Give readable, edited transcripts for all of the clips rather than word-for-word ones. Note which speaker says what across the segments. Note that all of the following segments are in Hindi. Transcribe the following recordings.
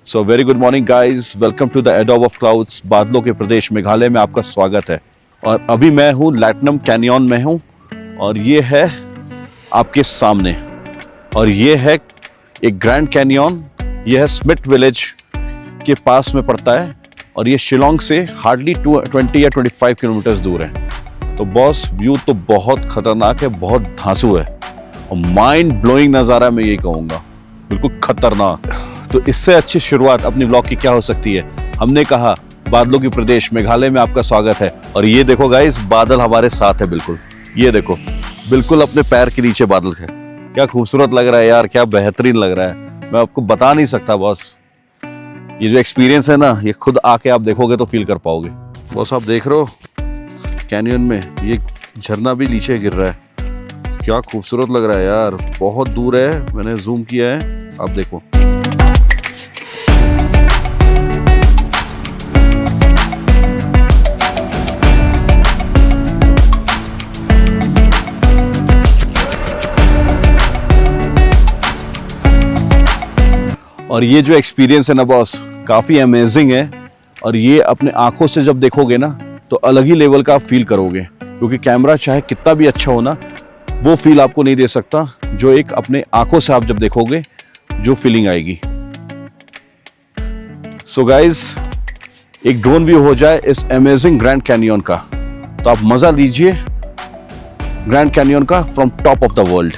Speaker 1: So very good morning guys, welcome to the एडोब ऑफ क्लाउड्स। बादलों के प्रदेश मेघालय में आपका स्वागत है। और अभी मैं हूँ लैट्नम कैनियन में हूँ और ये है आपके सामने। और ये है एक ग्रैंड कैनियन, ये है स्मिथ विलेज के पास में पड़ता है और ये शिलोंग से हार्डली 20 या 25 किलोमीटर्स दूर है। तो बॉस व्यू तो बहुत खतरनाक है, बहुत धांसू है और माइंड ब्लोइंग नज़ारा मैं ये कहूँगा, बिल्कुल खतरनाक। तो इससे अच्छी शुरुआत अपनी व्लॉग की क्या हो सकती है। हमने कहा बादलों की प्रदेश मेघालय में आपका स्वागत है। और ये देखो गाइस, बादल हमारे साथ है बिल्कुल। ये देखो, बिल्कुल अपने पैर के नीचे बादल है। क्या खूबसूरत लग रहा है यार, क्या बेहतरीन लग रहा है, मैं आपको बता नहीं सकता बॉस। ये जो एक्सपीरियंस है ना, ये खुद आके आप देखोगे तो फील कर पाओगे। बॉस आप देख रहे हो कैनियन में ये झरना भी नीचे गिर रहा है, क्या खूबसूरत लग रहा है यार। बहुत दूर है, मैंने जूम किया है, आप देखो। और ये जो एक्सपीरियंस है ना बॉस, काफ़ी अमेजिंग है। और ये अपने आंखों से जब देखोगे ना तो अलग ही लेवल का आप फील करोगे, क्योंकि कैमरा चाहे कितना भी अच्छा हो ना, वो फील आपको नहीं दे सकता जो एक अपने आंखों से आप जब देखोगे जो फीलिंग आएगी। सो गाइज, एक ड्रोन व्यू हो जाए इस अमेजिंग ग्रैंड कैनियन का तो आप मजा लीजिए ग्रैंड कैनियन का from top of the world.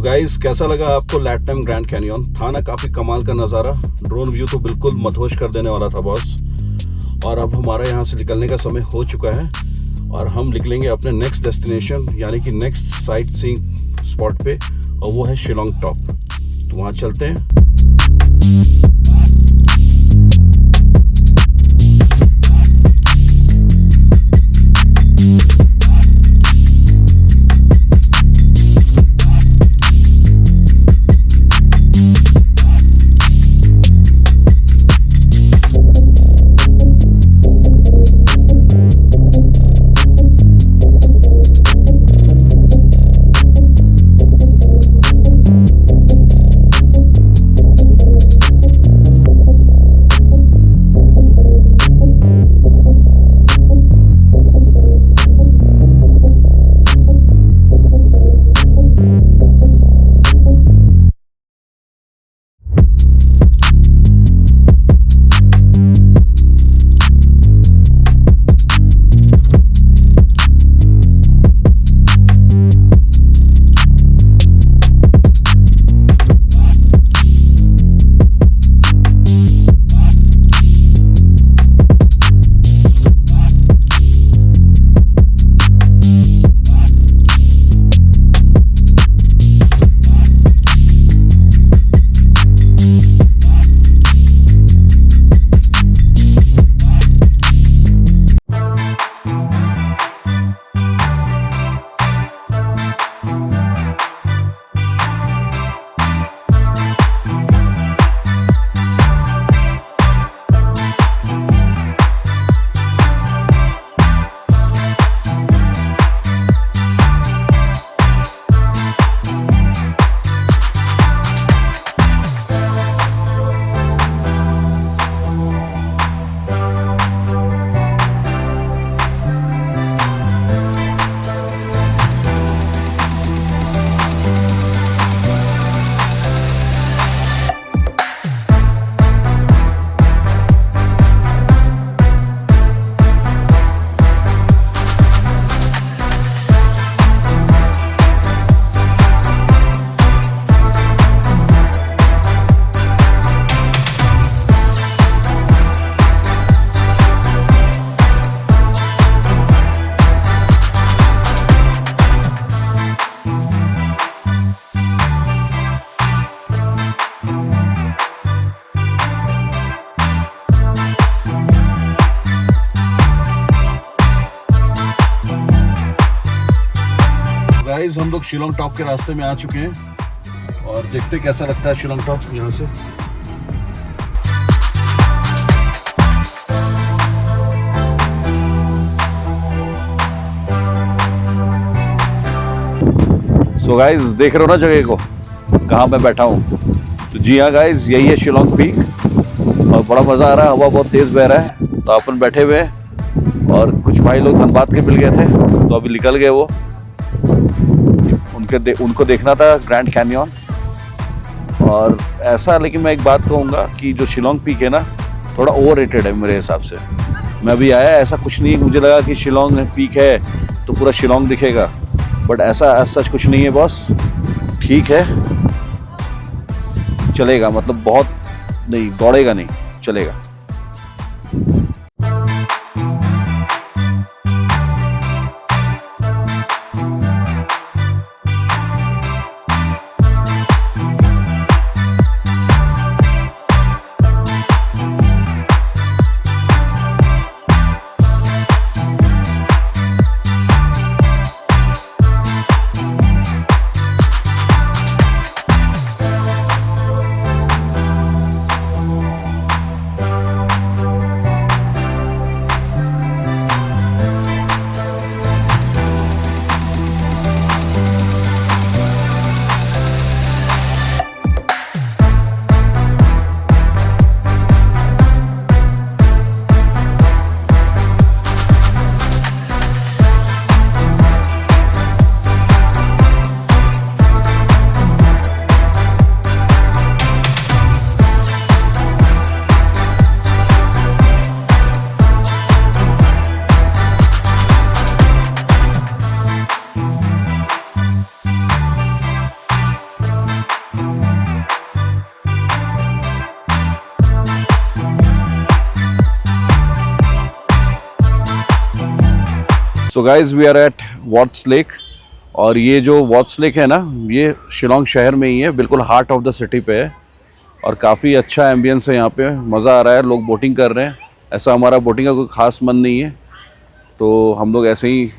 Speaker 1: Guys, कैसा लगा आपको लैटिनम ग्रैंड कैनियन? था ना काफ़ी कमाल का नज़ारा? ड्रोन व्यू तो बिल्कुल मदहोश कर देने वाला था बॉस। और अब हमारा यहाँ से निकलने का समय हो चुका है और हम निकलेंगे अपने नेक्स्ट डेस्टिनेशन यानी कि नेक्स्ट साइट सीइंग स्पॉट पे, और वो है शिलोंग टॉप। तो वहाँ चलते हैं। गाइस, हम लोग शिलोंग टॉप के रास्ते में आ चुके हैं और देखते कैसा लगता है शिलोंग टॉप यहाँ से। सो गाइस, देख रहे हो ना जगह को, कहाँ मैं बैठा हूँ? तो जी हाँ गाइस, यही है शिलोंग पीक और बड़ा मज़ा आ रहा है। हवा बहुत तेज़ बह रहा है। तो अपन बैठे हुए हैं और कुछ भाई लोग धनबाद के मिल गए थे, तो अभी निकल गए वो। उनको देखना था ग्रैंड कैनियन और ऐसा। लेकिन मैं एक बात कहूँगा कि जो शिलोंग पीक है ना, थोड़ा ओवररेटेड है मेरे हिसाब से। मैं अभी आया, ऐसा कुछ नहीं, मुझे लगा कि शिलोंग पीक है तो पूरा शिलोंग दिखेगा, बट ऐसा सच कुछ नहीं है बॉस। ठीक है, चलेगा, मतलब बहुत नहीं, दौड़ेगा नहीं, चलेगा। So guys we are at Ward's Lake, और ये जो वॉट्स लेक है ना, ये शिलोंग शहर में ही है, बिल्कुल हार्ट ऑफ द सिटी पे है। और काफ़ी अच्छा एम्बियंस है यहाँ पे, मज़ा आ रहा है, लोग बोटिंग कर रहे हैं। ऐसा हमारा बोटिंग का कोई ख़ास मन नहीं है, तो हम लोग ऐसे ही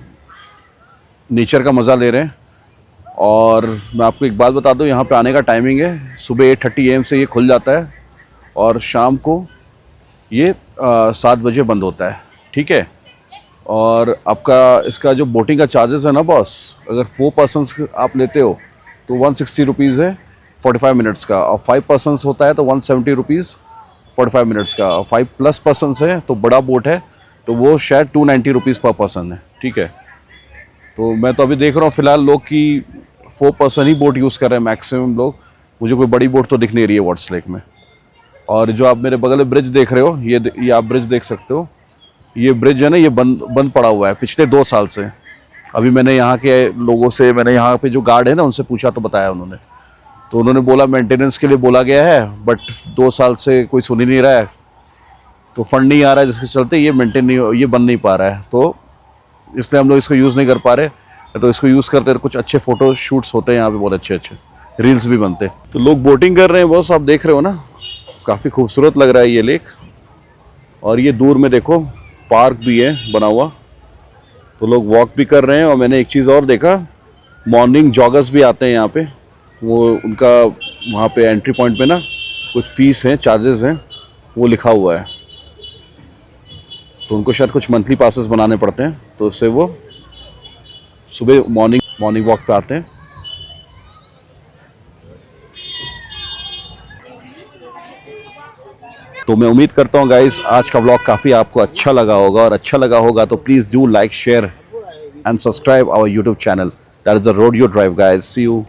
Speaker 1: नेचर का मज़ा ले रहे हैं। और मैं आपको एक बात बता दूं, यहाँ पे आने का टाइमिंग है सुबह 8:30 AM से ये खुल जाता है, और शाम को ये 7 बजे बंद होता है, ठीक है। और आपका इसका जो बोटिंग का चार्जेस है ना बॉस, अगर 4 पर्सनस आप लेते हो तो 160 रुपीज़ है 45 मिनट्स का, और 5 पर्सनस होता है तो 170 रुपीज़ 45 मिनट्स का, और 5+ पर्सनस है तो बड़ा बोट है तो वो शायद 290 रुपीज़ पर पर्सन है, ठीक है। तो मैं तो अभी देख रहा हूँ फ़िलहाल लोग कि 4 पर्सन ही बोट यूज़ कर रहे हैं मैक्सिमम लोग, मुझे कोई बड़ी बोट तो दिख नहीं रही है वॉट्स लेक में। और जो आप मेरे बगल में ब्रिज देख रहे हो, ये आप ब्रिज देख सकते हो, ये ब्रिज है ना, ये बंद पड़ा हुआ है पिछले 2 साल से। अभी मैंने यहाँ के लोगों से, मैंने यहाँ पे जो गार्ड है ना उनसे पूछा तो बताया उन्होंने, तो उन्होंने बोला मेंटेनेंस के लिए बोला गया है, बट 2 साल से कोई सुन ही नहीं रहा है, तो फंड नहीं आ रहा है, जिसके चलते ये मेंटेन नहीं, ये बन नहीं पा रहा है, तो इसलिए हम लोग इसको यूज़ नहीं कर पा रहे। तो इसको यूज़ करते कुछ अच्छे फ़ोटो शूट्स होते हैं यहाँ पे, बहुत अच्छे अच्छे रील्स भी बनते हैं। तो लोग बोटिंग कर रहे हैं बॉस, आप देख रहे हो ना, काफ़ी खूबसूरत लग रहा है ये लेक। और ये दूर में देखो पार्क भी है बना हुआ, तो लोग वॉक भी कर रहे हैं। और मैंने एक चीज़ और देखा, मॉर्निंग जॉगर्स भी आते हैं यहाँ पे, वो उनका वहाँ पे एंट्री पॉइंट पे ना कुछ फीस हैं, चार्जेस हैं, वो लिखा हुआ है, तो उनको शायद कुछ मंथली पासेस बनाने पड़ते हैं, तो उससे वो सुबह मॉर्निंग वॉक पे आते हैं। तो मैं उम्मीद करता हूँ गाइस आज का व्लॉग काफ़ी आपको अच्छा लगा होगा, और अच्छा लगा होगा तो please do like, share and subscribe our YouTube channel, that is the road your drive guys. See you.